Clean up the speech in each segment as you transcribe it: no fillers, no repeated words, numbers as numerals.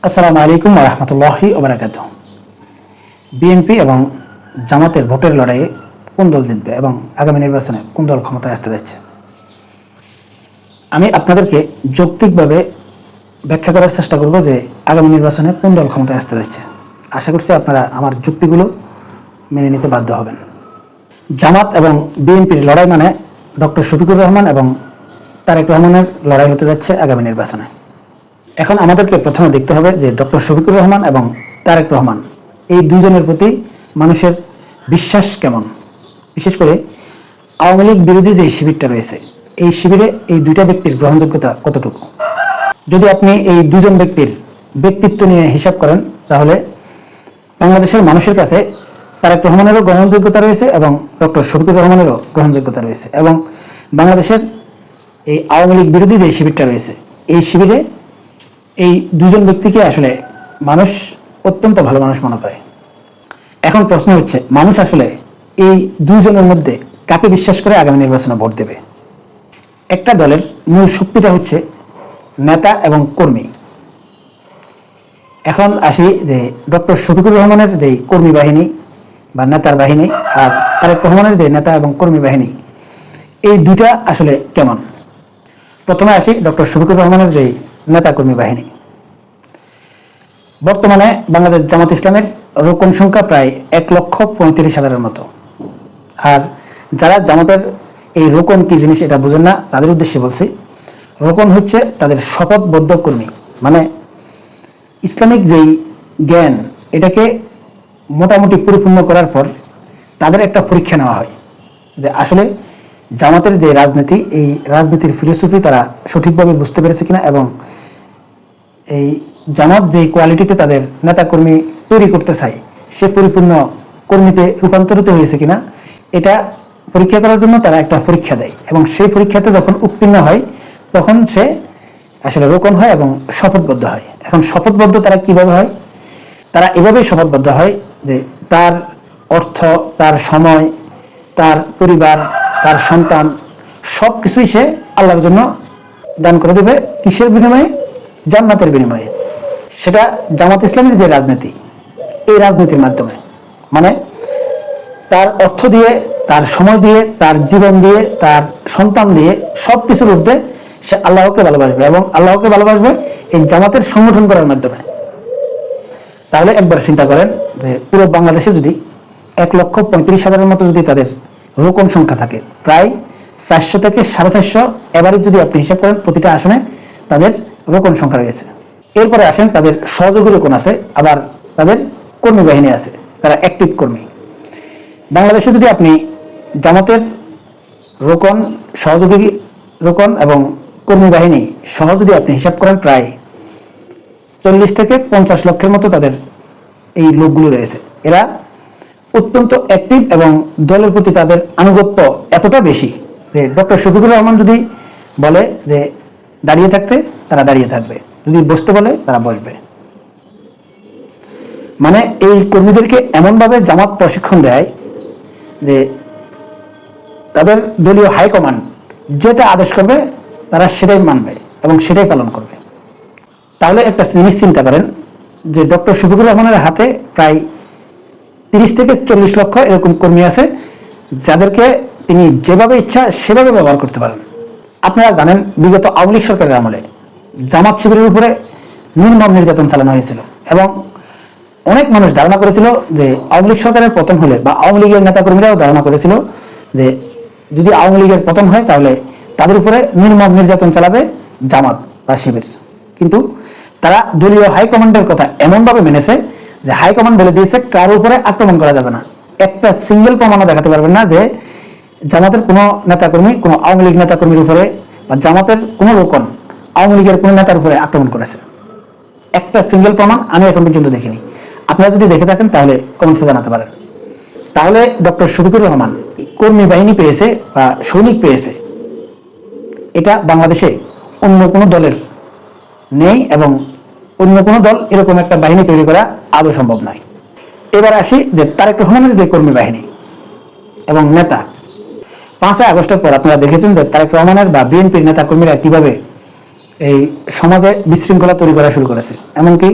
আসসালামু আলাইকুম ওয়া রাহমাতুল্লাহি ওয়া বারাকাতুহু। বিএনপি এবং জামাতের ভোটের লড়াইয়ে কোন দল জিতবে এবং আগামী নির্বাচনে কোন দল ক্ষমতায় আসতে যাচ্ছে, আমি আপনাদেরকে যৌক্তিকভাবে ব্যাখ্যা করার চেষ্টা করব যে আগামী নির্বাচনে কোন দল ক্ষমতায় আসতে যাচ্ছে। আশা করছি আপনারা আমার যুক্তিগুলো মেনে নিতে বাধ্য হবেন। জামাত এবং বিএনপির লড়াই মানে ডক্টর শফিকুর রহমান এবং তারেক রহমানের লড়াই হতে যাচ্ছে আগামী নির্বাচনে। এখন আমাদেরকে প্রথমে দেখতে হবে যে ডক্টর শফিকুর রহমান এবং তারেক রহমান এই দুইজনের প্রতি মানুষের বিশ্বাস কেমন, বিশেষ করে আওয়ামী লীগ বিরোধী যে শিবিরটা রয়েছে এই শিবিরে এই দুইটা ব্যক্তির গ্রহণযোগ্যতা কতটুকু। যদি আপনি এই দুজন ব্যক্তির ব্যক্তিত্ব নিয়ে হিসাব করেন তাহলে বাংলাদেশের মানুষের কাছে তারেক রহমানেরও গ্রহণযোগ্যতা রয়েছে এবং ডক্টর শফিকুর রহমানেরও গ্রহণযোগ্যতা রয়েছে, এবং বাংলাদেশের এই আওয়ামী লীগ বিরোধী যে শিবিরটা রয়েছে এই শিবিরে এই দুজন ব্যক্তিকে আসলে মানুষ অত্যন্ত ভালো মানুষ মনে করে। এখন প্রশ্ন হচ্ছে, মানুষ আসলে এই দুইজনের মধ্যে কাকে বিশ্বাস করে আগামী নির্বাচনে ভোট দেবে। একটা দলের মূল শক্তিটা হচ্ছে নেতা এবং কর্মী। এখন আসি যে ডক্টর শফিকুর রহমানের যে কর্মী বাহিনী বা নেতার বাহিনী আর তারেক রহমানের যে নেতা এবং কর্মী বাহিনী, এই দুইটা আসলে কেমন। প্রথমে আসি ডক্টর শফিকুর রহমানের যে নেতা কর্মী বাহিনী। বর্তমানে বাংলাদেশ জামাত ইসলামের রোকন সংখ্যা প্রায় 1,35,000-এর মতো। আর যারা জামাতের এই রোকন কি জিনিস এটা বুঝেন না তাদের উদ্দেশ্যে বলছি, রোকন হচ্ছে তাদের শপথবদ্ধ কর্মী। মানে ইসলামিক যেই জ্ঞান এটাকে মোটামুটি পরিপূর্ণ করার পর তাদের একটা পরীক্ষা নেওয়া হয় যে আসলে জামাতের যে রাজনীতি এই রাজনীতির ফিলোসফি তারা সঠিকভাবে বুঝতে পেরেছে কিনা, এবং এই জামাত যেই কোয়ালিটিতে তাদের নেতাকর্মী তৈরি করতে চায় সে পরিপূর্ণ কর্মীতে রূপান্তরিত হয়েছে কিনা এটা পরীক্ষা করার জন্য তারা একটা পরীক্ষা দেয়, এবং সেই পরীক্ষাতে যখন উত্তীর্ণ হয় তখন সে আসলে রোকন হয় এবং শপথবদ্ধ হয়। এখন শপথবদ্ধ তারা কিভাবে হয়, তারা এভাবেই শপথবদ্ধ হয় যে তার অর্থ, তার সময়, তার পরিবার, তার সন্তান সব কিছুই সে আল্লাহর জন্য দান করে দেবে। কিসের বিনিময়ে? জান্নাতের বিনিময়ে। সেটা জামাত ইসলামের যে রাজনীতি এই রাজনীতির মাধ্যমে, মানে তার অর্থ দিয়ে, তার সময় দিয়ে, তার জীবন দিয়ে, তার সন্তান দিয়ে সব কিছুর ঊর্ধ্বে সে আল্লাহকে ভালোবাসবে, এবং আল্লাহকে ভালোবাসবে এই জামাতের সংগঠন করার মাধ্যমে। তাহলে একবার চিন্তা করেন যে পুরো বাংলাদেশে যদি 1,35,000-এর মতো যদি তাদের রোকন সংখ্যা থাকে, প্রায় 400 থেকে 450 এভারেজ যদি আপনি হিসাব করেন প্রতিটা আসনে তাদের রোকন সংখ্যা রয়েছে। এরপরে আসেন তাদের সহযোগী রোকন আছে, আবার তাদের কর্মী বাহিনী আছে, তারা অ্যাক্টিভ কর্মী। বাংলাদেশে যদি আপনি জামাতের রোকন, সহযোগী রোকন এবং কর্মী বাহিনী সহ যদি আপনি হিসাব করেন প্রায় 40 থেকে 50 লক্ষের মতো তাদের এই লোকগুলো রয়েছে। এরা অত্যন্ত অ্যাক্টিভ এবং দলের প্রতি তাদের আনুগত্য এতটা বেশি যে ডক্টর শফিকুর রহমান যদি বলে যে দাঁড়িয়ে থাকতে তারা দাঁড়িয়ে থাকবে, যদি বসতে বলে তারা বসবে। মানে এই কর্মীদেরকে এমনভাবে জামাত প্রশিক্ষণ দেয় যে তাদের দলীয় হাইকমান্ড যেটা আদেশ করবে তারা সেটাই মানবে এবং সেটাই পালন করবে। তাহলে একটা জিনিস চিন্তা করেন যে ডক্টর শফিকুর রহমানের হাতে প্রায় 30 থেকে 40 লক্ষ এরকম কর্মী আছে যাদেরকে তিনি যেভাবে ইচ্ছা সেভাবে ব্যবহার করতে পারেন। আপনারা জানেন বিগত আওয়ামী লীগ সরকারের আমলে জামাত শিবিরের উপরে নির্মম নির্যাতন চালানো হয়েছিল, এবং অনেক মানুষ ধারণা করেছিল যে আওয়ামী লীগ সরকারের পতন হলে, বা আওয়ামী লীগের নেতাকর্মীরাও ধারণা করেছিল যে যদি আওয়ামী লীগের পতন হয় তাহলে তাদের উপরে নির্মম নির্যাতন চালাবে জামাত বা শিবির। কিন্তু তারা দলীয় হাইকমান্ডের কথা এমনভাবে মেনেছে যে হাইকমান্ড বলে দিয়েছে কারোর উপরে আক্রমণ করা যাবে না। একটা সিঙ্গেল প্রমাণও দেখাতে পারবেন না যে জামাতের কোনো নেতাকর্মী কোনো আওয়ামী লীগ নেতাকর্মীর উপরে, বা জামাতের কোনো রোকন আওয়ামী লীগের কোনো নেতার উপরে আক্রমণ করেছে। একটা সিঙ্গেল প্রমাণ আমি এখন পর্যন্ত দেখিনি। আপনারা যদি দেখে থাকেন তাহলে কমেন্টসে জানাতে পারেন। তাহলে ডক্টর শফিকুর রহমান কর্মী বাহিনী পেয়েছে বা সৈনিক পেয়েছে, এটা বাংলাদেশে অন্য কোনো দলের নেই, এবং অন্য কোনো দল এরকম একটা বাহিনী তৈরি করা আদৌ সম্ভব নয়। এবার আসি যে তারেক রহমানের যে কর্মী বাহিনী এবং নেতা, 5ই আগস্টের পর আপনারা দেখেছেন যে তারেক রহমানের বা বিএনপির নেতা কর্মীরা কিভাবে এই সমাজে বিশৃঙ্খলা তৈরি করা শুরু করেছে। এমনকি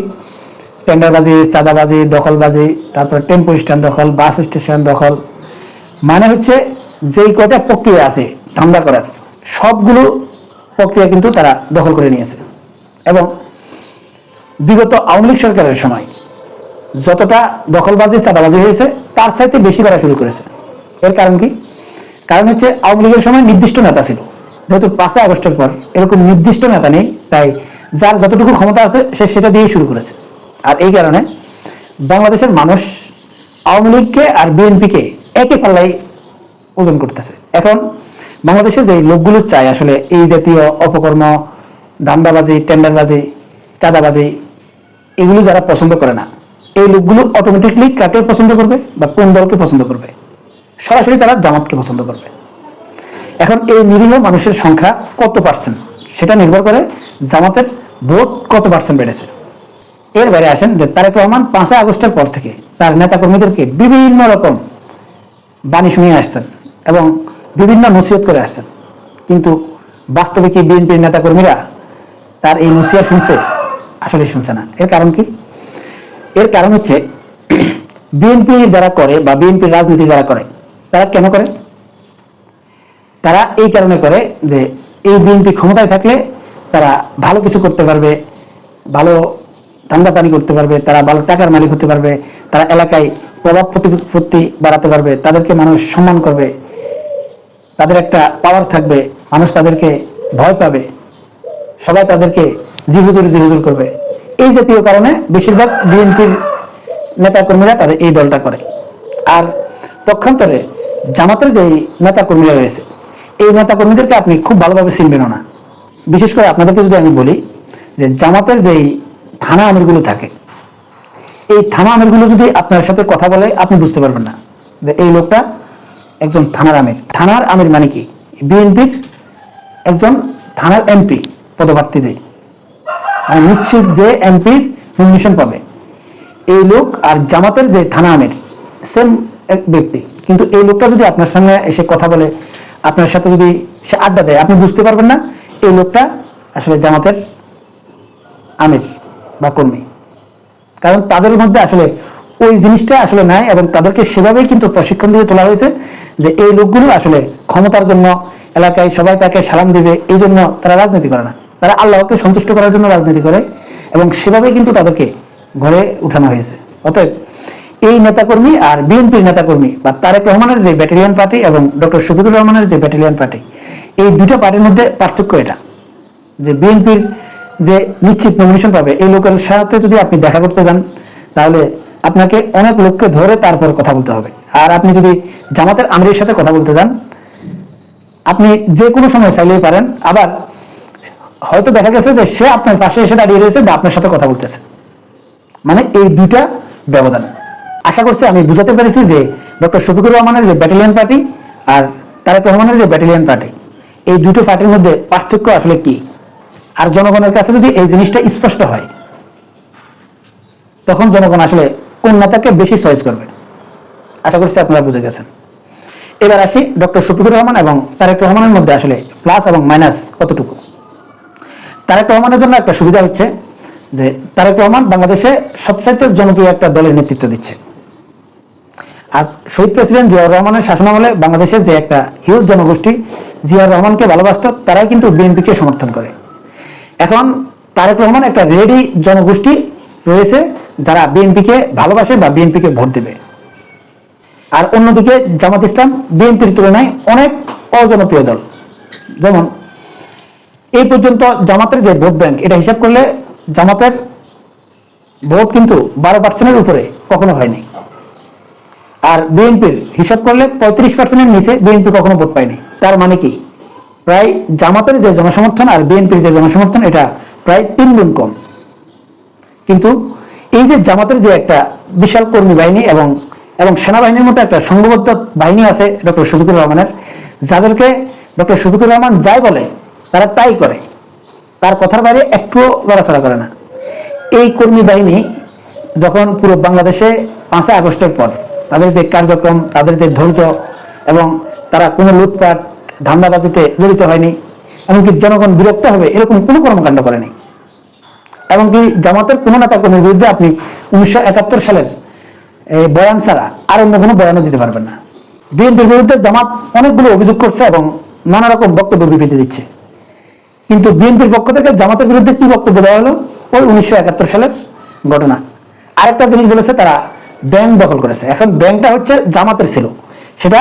টেন্ডারবাজি, চাঁদাবাজি, দখলবাজি, তারপর টেম্পো স্ট্যান্ড দখল, বাস স্টেশন দখল, মানে হচ্ছে যেই কয়টা প্রক্রিয়া আছে ধান্দা করার সবগুলো প্রক্রিয়া কিন্তু তারা দখল করে নিয়েছে। এবং বিগত আওয়ামী লীগ সরকারের সময় যতটা দখলবাজি, চাঁদাবাজি হয়েছে তার চাইতে বেশি করা শুরু করেছে। এর কারণ কি? কারণ হচ্ছে আওয়ামী লীগের সময় নির্দিষ্ট নেতা ছিল, যেহেতু 5 আগস্টের পর এরকম নির্দিষ্ট নেতা নেই, তাই যার যতটুকু ক্ষমতা আছে সে সেটা দিয়েই শুরু করেছে। আর এই কারণে বাংলাদেশের মানুষ আওয়ামী লীগকে আর বিএনপিকে একই পাল্লায় ওজন করতেছে। এখন বাংলাদেশে যে লোকগুলো চায় আসলে এই জাতীয় অপকর্ম, ধান্দাবাজি, টেন্ডারবাজি, চাঁদাবাজি, এগুলো যারা পছন্দ করে না, এই লোকগুলো অটোমেটিকলি কাকে পছন্দ করবে বা কোন দলকে পছন্দ করবে? সরাসরি তারা জামাতকে পছন্দ করবে। এখন এই নিরীহ মানুষের সংখ্যা কত পার্সেন্ট সেটা নির্ভর করে জামাতের ভোট কত পার্সেন্ট বেড়েছে। এর বাইরে আসেন যে তারেক রহমান 5 আগস্টের পর থেকে তার নেতাকর্মীদেরকে বিভিন্ন রকম বাণী শুনিয়ে আসছেন এবং বিভিন্ন নসিহত করে আসছেন, কিন্তু বাস্তবে কি বিএনপির নেতাকর্মীরা তার এই নসিহত শুনছে? আসলে শুনছে না। এর কারণ কি? এর কারণ হচ্ছে বিএনপি যারা করে বা বিএনপির রাজনীতি যারা করে তারা কেন করে? তারা এই কারণে করে যে এই বিএনপি ক্ষমতায় থাকলে তারা ভালো কিছু করতে পারবে, ভালো ধান্দা পানি করতে পারবে, তারা ভালো টাকার মালিক হতে পারবে, তারা এলাকায় প্রভাব প্রতিপত্তি বাড়াতে পারবে, তাদেরকে মানুষ সম্মান করবে, তাদের একটা পাওয়ার থাকবে, মানুষ তাদেরকে ভয় পাবে, সবাই তাদেরকে জি হুজুর করবে। এই জাতীয় কারণে বেশিরভাগ বিএনপির নেতাকর্মীরা তাদের এই দলটা করে। আর পক্ষান্তরে জামাতের যে নেতাকর্মীরা রয়েছে, এই নেতাকর্মীদেরকে আপনি খুব ভালোভাবে চিনবেনও না। বিশেষ করে আপনাদেরকে যদি আমি বলি যে জামাতের যেই থানা আমিরগুলো থাকে, এই থানা আমিরগুলো যদি আপনার সাথে কথা বলে আপনি বুঝতে পারবেন না যে এই লোকটা একজন থানার আমির। থানার আমির মানে কি? বিএনপির একজন থানার এমপি পদপ্রার্থী, যে মানে নিশ্চিত যে এমপির নমিনেশন পাবে এই লোক, আর জামাতের যে থানা আমির সেম এক ব্যক্তি। কিন্তু এই লোকটা যদি আপনার সামনে এসে কথা বলে, আপনার সাথে যদি সে আড্ডা দেয়, আপনি বুঝতে পারবেন না এই লোকটা আসলে জামাতের আমির বা কর্মী। কারণ তাদের মধ্যে আসলে ওই জিনিসটা আসলে নাই এবং তাদেরকে সেভাবেই কিন্তু প্রশিক্ষণ দিয়ে তোলা হয়েছে যে এই লোকগুলো আসলে ক্ষমতার জন্য, এলাকায় সবাই তাকে সালাম দিবে এই জন্য তারা রাজনীতি করে না, তারা আল্লাহকে সন্তুষ্ট করার জন্য রাজনীতি করে এবং সেভাবেই কিন্তু তাদেরকে ঘরে উঠানো হয়েছে। অতএব এই নেতাকর্মী আর বিএনপির নেতাকর্মী বা তারেক রহমানের যে ব্যাটালিয়ান পার্টি এবং ডক্টর শফিকুর রহমানের যে ব্যাটালিয়ান পার্টি, এই দুটো পার্টির মধ্যে পার্থক্য এটা যে বিএনপির যে নিশ্চিত নমিনেশন পাবে এই লোকের সাথে যদি আপনি দেখা করতে যান তাহলে আপনাকে অনেক লোককে ধরে তারপর কথা বলতে হবে। আর আপনি যদি জামাতের আমিরের সাথে কথা বলতে যান আপনি যে কোনো সময় চাইলেই পারেন, আবার হয়তো দেখা গেছে যে সে আপনার পাশে এসে দাঁড়িয়ে রয়েছে বা আপনার সাথে কথা বলতেছে। মানে এই দুইটা ব্যবধান। আশা করছি আমি বুঝাতে পেরেছি যে ডক্টর শফিকুর রহমানের যে ব্যাটালিয়ান পার্টি আর তারেক রহমানের যে ব্যাটালিয়ান পার্টি, এই দুটো পার্টির মধ্যে পার্থক্য আসলে কি। আর জনগণের কাছে যদি এই জিনিসটা স্পষ্ট হয় তখন জনগণ আসলে কোন নেতাকে বেশি চয়েস করবে। আশা করছি আপনারা বুঝে গেছেন। এবার আসি ডক্টর শফিকুর রহমান এবং তারেক রহমানের মধ্যে আসলে প্লাস এবং মাইনাস কতটুকু। তারেক রহমানের জন্য একটা সুবিধা হচ্ছে যে তারেক রহমান বাংলাদেশে সবচাইতে জনপ্রিয় একটা দলের নেতৃত্ব দিচ্ছে। আর শহীদ প্রেসিডেন্ট জিয়াউর রহমানের শাসনামলে বাংলাদেশের যে একটা হিউজ জনগোষ্ঠী জিয়াউর রহমানকে ভালোবাসত, তারাই কিন্তু বিএনপিকে সমর্থন করে। এখন তারেক রহমান একটা রেডি জনগোষ্ঠী রয়েছে যারা বিএনপিকে ভালোবাসে বা বিএনপিকে ভোট দেবে। আর অন্যদিকে জামাত ইসলাম বিএনপির তুলনায় অনেক অজনপ্রিয় দল। যেমন এই পর্যন্ত জামাতের যে ভোট ব্যাংক এটা হিসাব করলে জামাতের ভোট কিন্তু 12% উপরে কখনো হয়নি। আর বিএনপির হিসাব করলে 35%-এর নিচে বিএনপি কখনো ভোট পায়নি। তার মানে কি প্রায় জামাতের যে জনসমর্থন আর বিএনপির যে জনসমর্থন এটা প্রায় 3 গুণ কম। কিন্তু এই যে জামাতের যে একটা বিশাল কর্মী বাহিনী এবং সেনাবাহিনীর মতো একটা সংঘবদ্ধ বাহিনী আছে ডক্টর শফিকুর রহমানের, যাদেরকে ডক্টর শফিকুর রহমান যাই বলে তারা তাই করে, তার কথার বাইরে একটুও লড়াচড়া করে না। এই কর্মী বাহিনী যখন পুরো বাংলাদেশে 5 আগস্টের পর তাদের যে কার্যক্রম, তাদের যে ধৈর্য এবং তারা কোনো লুটপাট ধান্দাবাজিতে জড়িত হয়নি, এমনকি জনগণ বিরক্ত হবে এরকম কোনো কর্মকাণ্ড করেনি। এমনকি জামাতের কোনো নেতা কর্মীর বিরুদ্ধে আপনি 1971 সালের বয়ান ছাড়া আর অন্য কোনো বয়ানও দিতে পারবেন না। বিএনপির বিরুদ্ধে জামাত অনেকগুলো অভিযোগ করছে এবং নানা রকম বক্তব্য বিবৃতি দিচ্ছে, কিন্তু বিএনপির পক্ষ থেকে জামাতের বিরুদ্ধে কি বক্তব্য দেওয়া হলো? ওই 1971 সালের ঘটনা। আরেকটা জিনিস বলেছে, তারা ব্যাংক দখল করেছে। এখন ব্যাংকটা হচ্ছে জামাতের ছিল, সেটা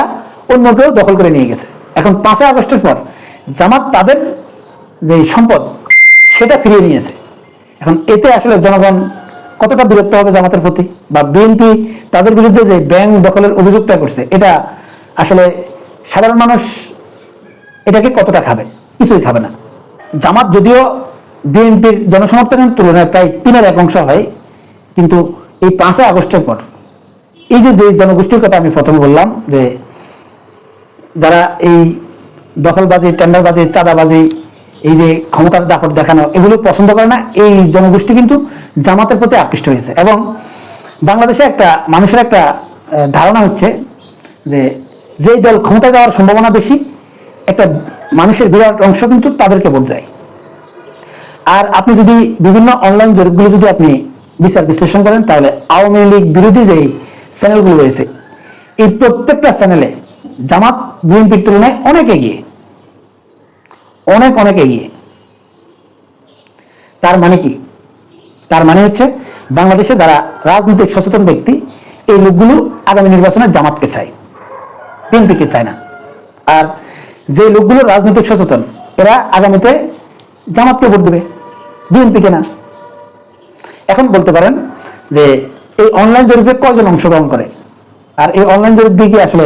অন্য কেউ দখল করে নিয়ে গেছে। এখন 5 আগস্টের পর জামাত তাদের যে সম্পদ সেটা ফিরিয়ে নিয়েছে। এখন এতে আসলে জনগণ কতটা বিরক্ত হবে জামাতের প্রতি, বা বিএনপি তাদের বিরুদ্ধে যে ব্যাংক দখলের অভিযোগটা করছে, এটা আসলে সাধারণ মানুষ এটাকে কতটা খাবে? কিছুই খাবে না। জামাত যদিও বিএনপির জনসমর্থনের তুলনায় প্রায় 1/3 হয়, কিন্তু এই 5 আগস্টের পর এই যে জনগোষ্ঠীর কথা আমি প্রথমে বললাম, যে যারা এই দখলবাজি, টেন্ডারবাজি, চাঁদাবাজি, এই যে ক্ষমতার দাপট দেখানো, এগুলো পছন্দ করে না, এই জনগোষ্ঠী কিন্তু জামাতের প্রতি আকৃষ্ট হয়েছে। এবং বাংলাদেশে একটা মানুষের একটা ধারণা হচ্ছে যে যেই দল ক্ষমতায় যাওয়ার সম্ভাবনা বেশি, একটা মানুষের বিরাট অংশ কিন্তু তাদেরকে ভোট দেয়। আর আপনি যদি বিভিন্ন অনলাইন জরিপগুলো যদি আপনি বিচার বিশ্লেষণ করেন, তাহলে আওয়ামী লীগ বিরোধী যে চ্যানেলগুলো রয়েছে, এই প্রত্যেকটা চ্যানেলে জামাত বিএনপির তুলনায় অনেক এগিয়ে, অনেক অনেক এগিয়ে। তার মানে কি? তার মানে হচ্ছে বাংলাদেশে যারা রাজনৈতিক সচেতন ব্যক্তি, এই লোকগুলো আগামী নির্বাচনে জামাতকে চায়, বিএনপিকে চায় না। আর যে লোকগুলো রাজনৈতিক সচেতন, এরা আগামীতে জামাতকে ভোট দেবে, বিএনপিকে না। এখন বলতে পারেন যে এই অনলাইন জরিপে কয়জন অংশগ্রহণ করে, আর এই অনলাইন জরিপ দিয়ে কি আসলে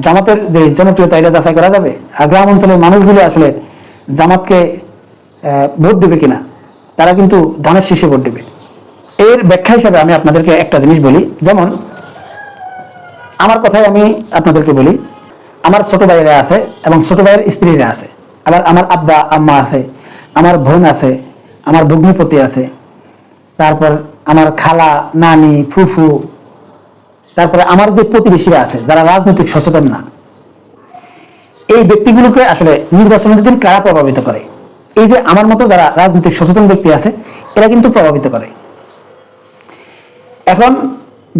জামাতের যে জনপ্রিয়তা এটা যাচাই করা যাবে? আর গ্রাম অঞ্চলের মানুষগুলো আসলে জামাতকে ভোট দেবে কিনা? তারা কিন্তু ধানের শীষে ভোট দেবে। এর ব্যাখ্যা হিসাবে আমি আপনাদেরকে একটা জিনিস বলি, যেমন আমার কথাই আমি আপনাদেরকে বলি, আমার ছোট ভাইয়েরা আছে এবং ছোট ভাইয়ের স্ত্রীরা আছে, আবার আমার আব্বা আম্মা আছে, আমার বোন আছে, আমার ভগ্নিপতি আছে, তারপর আমার খালা, নানি, ফুফু, তারপরে আমার যে প্রতিবেশীরা আছে যারা রাজনৈতিক সচেতন না, এই ব্যক্তিগুলোকে আসলে নির্বাচনের দিন কারা প্রভাবিত করে? এই যে আমার মতো যারা রাজনৈতিক সচেতন ব্যক্তি আছে, এরা কিন্তু প্রভাবিত করে। এখন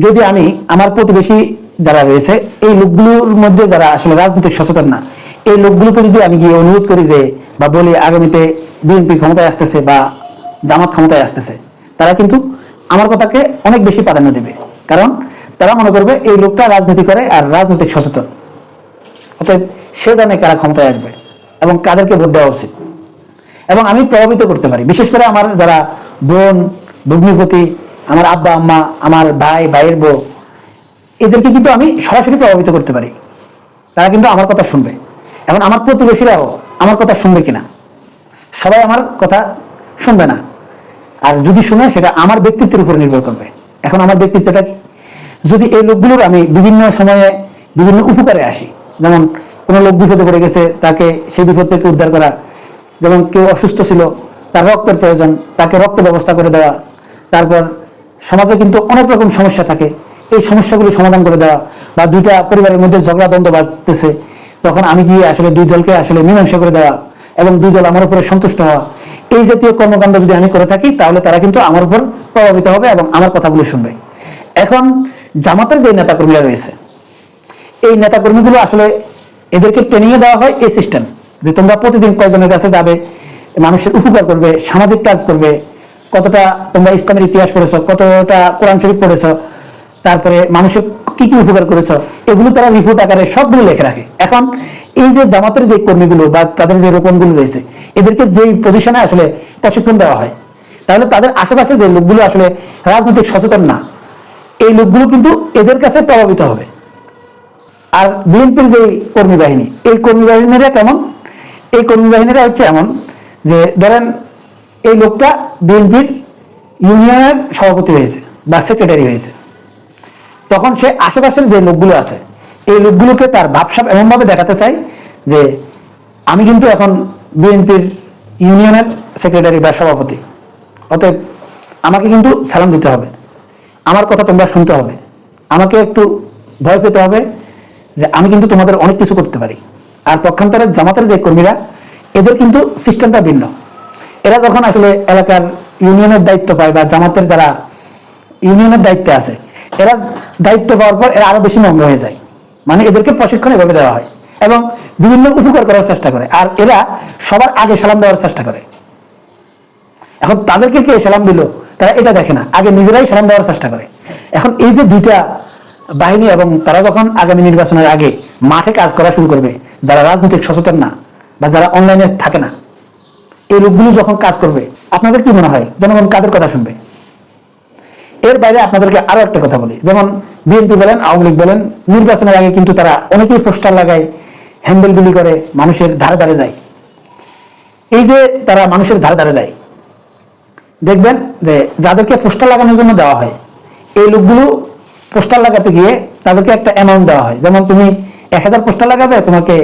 যদি আমি আমার প্রতিবেশী যারা রয়েছে, এই লোকগুলোর মধ্যে যারা আসলে রাজনৈতিক সচেতন না, এই লোকগুলোকে যদি আমি গিয়ে অনুরোধ করি যে, বা বলি আগামীতে বিএনপি ক্ষমতায় আসতেছে বা জামাত ক্ষমতায় আসতেছে, তারা কিন্তু আমার কথাকে অনেক বেশি প্রাধান্য দেবে। কারণ তারা মনে করবে এই লোকটা রাজনীতি করে আর রাজনৈতিক সচেতন, অতএব সে জানে কারা ক্ষমতায় আসবে এবং কাদেরকে ভোট দেওয়া উচিত। এবং আমি প্রভাবিত করতে পারি, বিশেষ করে আমার যারা বোন, ভগ্নিপতি, আমার আব্বা আম্মা, আমার ভাই, ভাইয়ের বউ, এদেরকে কিন্তু আমি সরাসরি প্রভাবিত করতে পারি। তারা কিন্তু আমার কথা শুনবে। এখন আমার প্রতিবেশীরাও আমার কথা শুনবে কিনা? সবাই আমার কথা শুনবে না, আর যদি শুনে সেটা আমার ব্যক্তিত্বের উপর নির্ভর করবে। এখন আমার ব্যক্তিত্বটা কি? যদি এই লোকগুলোর আমি বিভিন্ন সময়ে বিভিন্ন উপকারে আসি, যেমন কোনো লোক বিপদে পড়ে গেছে, তাকে সেই বিপদ থেকে উদ্ধার করা, যেমন কেউ অসুস্থ ছিল, তার রক্তের প্রয়োজন, তাকে রক্ত ব্যবস্থা করে দেওয়া, তারপর সমাজে কিন্তু অনেক রকম সমস্যা থাকে, এই সমস্যাগুলো সমাধান করে দেওয়া, বা দুইটা পরিবারের মধ্যে ঝগড়া দ্বন্দ্ব বাজতেছে, তখন আমি গিয়ে আসলে দুই দলকে আসলে মীমাংসা করে দেওয়া এবং দুই দল আমার উপরে সন্তুষ্ট হওয়া, এই জাতীয় কর্মকাণ্ড যদি আমি করে থাকি, তাহলে তারা কিন্তু আমার উপর প্রভাবিত হবে এবং আমার কথাগুলো শুনবে। এখন জামাতের যে নেতাকর্মীরা রয়েছে, এই নেতাকর্মীগুলো আসলে এদেরকে ট্রেনিং দেওয়া হয় এই সিস্টেম, যে তোমরা প্রতিদিন কয়জনের কাছে যাবে, মানুষের উপকার করবে, সামাজিক কাজ করবে, কতটা তোমরা ইসলামের ইতিহাস পড়েছ, কতটা কোরআন শরীফ পড়েছ, তারপরে মানুষের কি কি উপকার করেছ, এগুলো তারা রিপোর্ট আকারে সবগুলো লিখে রাখে। এখন এই যে জামাতের যে কর্মীগুলো বা তাদের যে রোপণগুলো রয়েছে, এদেরকে যেই পজিশনে আসলে প্রশিক্ষণ দেওয়া হয়, তাহলে তাদের আশেপাশে যে লোকগুলো আসলে রাজনৈতিক সচেতন না, এই লোকগুলো কিন্তু এদের কাছে প্রভাবিত হবে। আর বিএনপির যে কর্মী বাহিনী, এই কর্মী বাহিনীরা কেমন? এই কর্মী বাহিনীরা হচ্ছে এমন যে, ধরেন এই লোকটা বিএনপির ইউনিয়নের সভাপতি হয়েছে বা সেক্রেটারি হয়েছে, তখন সে আশেপাশের যে লোকগুলো আছে, এই লোকগুলোকে তার ভাবসাব এমনভাবে দেখাতে চায় যে আমি কিন্তু এখন বিএনপির ইউনিয়নের সেক্রেটারি বা সভাপতি, অতএব আমাকে কিন্তু সালাম দিতে হবে, আমার কথা তোমরা শুনতে হবে, আমাকে একটু ভয় পেতে হবে যে আমি কিন্তু তোমাদের অনেক কিছু করতে পারি। আর পক্ষান্তরে জামাতের যে কর্মীরা, এদের কিন্তু সিস্টেমটা ভিন্ন। এরা যখন আসলে এলাকার ইউনিয়নের দায়িত্ব পায় বা জামাতের যারা ইউনিয়নের দায়িত্বে আছে, এরা দায়িত্ব পাওয়ার পর এরা আরো বেশি নম্র হয়ে যায়। মানে এদেরকে প্রশিক্ষণ এভাবে দেওয়া হয় এবং বিভিন্ন উপকার করার চেষ্টা করে, আর এরা সবার আগে সালাম দেওয়ার চেষ্টা করে। এখন তাদেরকে কে সালাম দিল তারা এটা দেখে না, আগে নিজেরাই সালাম দেওয়ার চেষ্টা করে। এখন এই যে দুইটা বাহিনী, এবং তারা যখন আগামী নির্বাচনের আগে মাঠে কাজ করা শুরু করবে, যারা রাজনৈতিক সচেতন না বা যারা অনলাইনে থাকে না, এই লোকগুলো যখন কাজ করবে, আপনাদের কি মনে হয় জনগণ কাদের কথা শুনবে? এর বাইরে আপনাদেরকে আরো একটা কথা বলি, যেমন বিএনপি বলেন, আওয়ামী লীগ বলেন, নির্বাচনের আগে কিন্তু তারা অনেকেই পোস্টার লাগায়, হ্যান্ডেল বিলি করে, মানুষের ধারে ধারে যায়। এই যে তারা মানুষের ধারে ধারে যায়, দেখবেন যে যাদেরকে পোস্টার লাগানোর জন্য দেওয়া হয়, এই লোকগুলো পোস্টার লাগাতে গিয়ে তাদেরকে একটা অ্যামাউন্ট দেওয়া হয়, যেমন তুমি 1000 পোস্টার লাগাবে, তোমাকে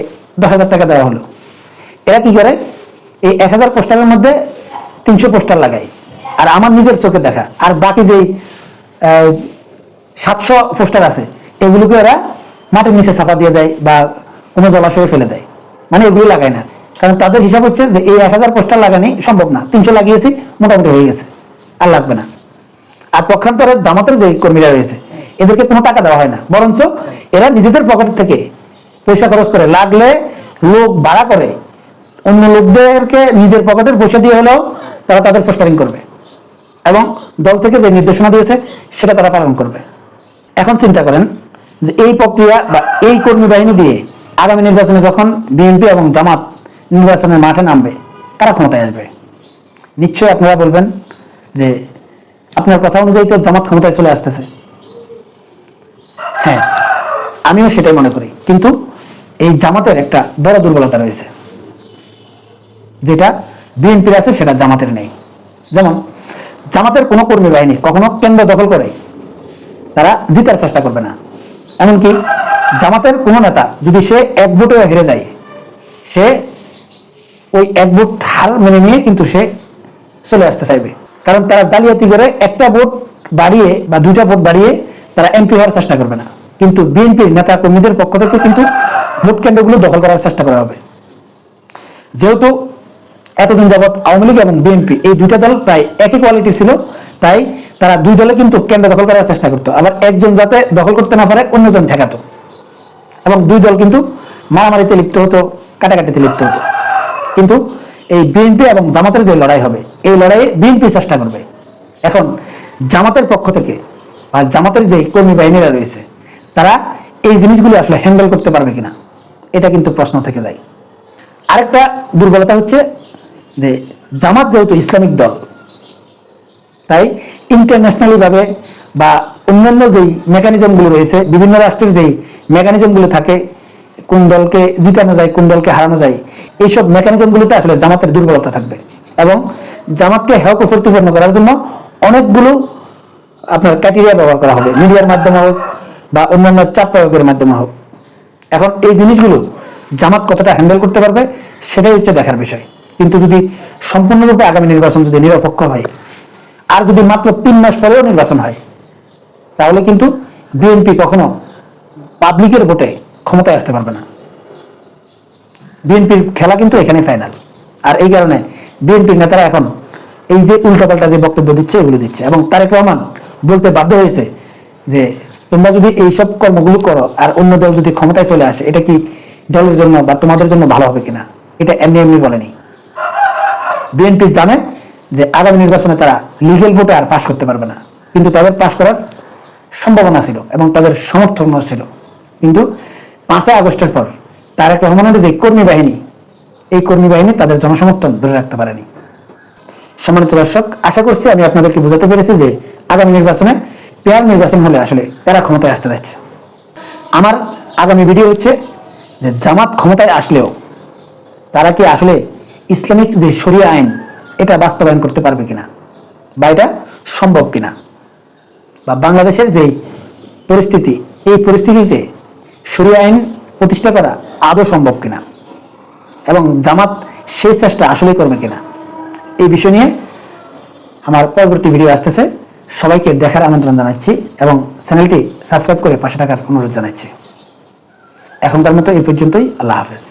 10,000 টাকা দেওয়া হলো। এরা কি করে, এই 1000 পোস্টারের মধ্যে 300 পোস্টার লাগায়, আর আমার নিজের চোখে দেখা, আর বাকি যেই 700 পোস্টার আছে এগুলোকে এরা মাটির নিচে চাপা দিয়ে দেয় বা কোনো জলাশয়ে ফেলে দেয়। মানে এগুলো লাগায় না, কারণ তাদের হিসাব হচ্ছে যে এই 1000 পোস্টার লাগানি সম্ভব না, 300 লাগিয়েছি, মোটামুটি হয়ে গেছে, আর লাগবে না। আর পক্ষান্তরে জামাতের যে কর্মীরা রয়েছে এদেরকে কোনো টাকা দেওয়া হয় না, বরঞ্চ এরা নিজেদের পকেট থেকে পয়সা খরচ করে, লাগলে লোক ভাড়া করে, অন্য লোকদেরকে নিজের পকেটের পয়সা দিয়ে হলেও তারা তাদের পোস্টারিং করবে এবং দল থেকে যে নির্দেশনা দিয়েছে সেটা তারা পালন করবে। এখন চিন্তা করেন যে এই প্রক্রিয়া বা এই কর্মী বাহিনী দিয়ে আগামী নির্বাচনে যখন বিএনপি এবং জামাত নির্বাচনের মাঠে নামবে, কারা ক্ষমতায় আসবে? নিশ্চয়ই আপনারা বলবেন যে আপনার কথা অনুযায়ী তো জামাত ক্ষমতায় চলে আসতেছে। হ্যাঁ, আমিও সেটাই মনে করি, কিন্তু এই জামাতের একটা বড় দুর্বলতা রয়েছে, যেটা বিএনপির আছে সেটা জামাতের নেই। যেমন জামাতের কোনো কর্মী বাহিনী কখনো কেন্দ্র দখল করে তারা জিতার চেষ্টা করবে না। এমনকি জামাতের কোনো নেতা যদি সে এক ভোটে হেরে যায়, সে ওই এক ভোট হার মেনে নিয়ে কিন্তু সে চলে আসতে চাইবে, কারণ তারা জালিয়াতি করে একটা ভোট বাড়িয়ে বা 2টা ভোট বাড়িয়ে তারা এমপি হওয়ার চেষ্টা করবে না। কিন্তু বিএনপির নেতা কর্মীদের পক্ষ থেকে কিন্তু ভোট কেন্দ্রগুলো দখল করার চেষ্টা করা হবে। যেহেতু এতদিন যাবৎ আওয়ামী লীগ এবং বিএনপি এই দুইটা দল প্রায় একই কোয়ালিটি ছিল, তাই তারা দুই দলে কিন্তু কেন্দ্র দখল করার চেষ্টা করতো, আবার একজন যাতে দখল করতে না পারে অন্যজন ঠেকাতো, এবং দুই দল কিন্তু মারামারিতে লিপ্ত হতো, কাটাকাটিতে লিপ্ত হতো। কিন্তু এই বিএনপি এবং জামাতের যে লড়াই হবে, এই লড়াইয়ে বিএনপি চেষ্টা করবে। এখন জামাতের পক্ষ থেকে আর জামাতের যে কর্মী বাহিনীরা রয়েছে তারা এই জিনিসগুলো আসলে হ্যান্ডেল করতে পারবে কিনা, এটা কিন্তু প্রশ্ন থেকে যায়। আরেকটা দুর্বলতা হচ্ছে যে জামাত যেহেতু ইসলামিক দল, তাই ইন্টারন্যাশনালি ভাবে বা অন্যান্য যেই মেকানিজমগুলো রয়েছে, বিভিন্ন রাষ্ট্রের যেই মেকানিজমগুলো থাকে, কোন দলকে জিতানো যায়, কোন দলকে হারানো যায়, এইসব মেকানিজমগুলোতে আসলে জামাতের দুর্বলতা থাকবে, এবং জামাতকে হেয় প্রতিপন্ন করার জন্য অনেকগুলো আপনার ক্রাইটেরিয়া ব্যবহার করা হবে, মিডিয়ার মাধ্যমে হোক বা অন্যান্য চাপ প্রয়োগের মাধ্যমে হোক। এখন এই জিনিসগুলো জামাত কতটা হ্যান্ডেল করতে পারবে সেটাই হচ্ছে দেখার বিষয়। কিন্তু যদি সম্পূর্ণরূপে আগামী নির্বাচন যদি নিরপেক্ষ হয়, আর যদি মাত্র 3 মাস পরেও নির্বাচন হয়, তাহলে কিন্তু বিএনপি কখনো পাবলিকের ভোটে ক্ষমতায় আসতে পারবে না। বিএনপির খেলা কিন্তু এখানে ফাইনাল। আর এই কারণে বিএনপির নেতারা এখন এই যে উল্টাপাল্টা যে বক্তব্য দিচ্ছে এগুলো দিচ্ছে, এবং তারেক রহমান বলতে বাধ্য হয়েছে যে তোমরা যদি এইসব কর্মগুলো করো আর অন্য দল যদি ক্ষমতায় চলে আসে, এটা কি দলের জন্য বা তোমাদের জন্য ভালো হবে কিনা, এটা এমনি এমনি বলেনি। বিএনপি জানে যে আগামী নির্বাচনে তারা লিগেল ভোটে আর পাশ করতে পারবে না, কিন্তু তাদের পাশ করার সম্ভাবনা ছিল এবং তাদের সমর্থন ছিল। কিন্তু 5 আগস্টের পর তারেক রহমানের যে কর্মী বাহিনী, এই কর্মী বাহিনী তাদের জনসমর্থন ধরে রাখতে পারেনি। সম্মানিত দর্শক, আশা করছি আমি আপনাদেরকে বোঝাতে পেরেছি যে আগামী নির্বাচনে পেয়ার নির্বাচন হলে আসলে তারা ক্ষমতায় আসতে যাচ্ছে। আমার আগামী ভিডিও হচ্ছে যে জামাত ক্ষমতায় আসলেও তারা কি আসলে ইসলামিক যে শরিয়া আইন এটা বাস্তবায়ন করতে পারবে কিনা, বা এটা সম্ভব কিনা, বা বাংলাদেশের যে পরিস্থিতি, এই পরিস্থিতিতে শরিয়া আইন প্রতিষ্ঠা করা আদৌ সম্ভব কিনা, এবং জামাত সেই চেষ্টা আসলে করবে কিনা, এই বিষয় নিয়ে আমার পরবর্তী ভিডিও আসতেছে। সবাইকে দেখার আমন্ত্রণ জানাচ্ছি এবং চ্যানেলটি সাবস্ক্রাইব করে পাশে থাকার অনুরোধ জানাচ্ছি। এখনকার মতো এই পর্যন্তই। আল্লাহ হাফেজ।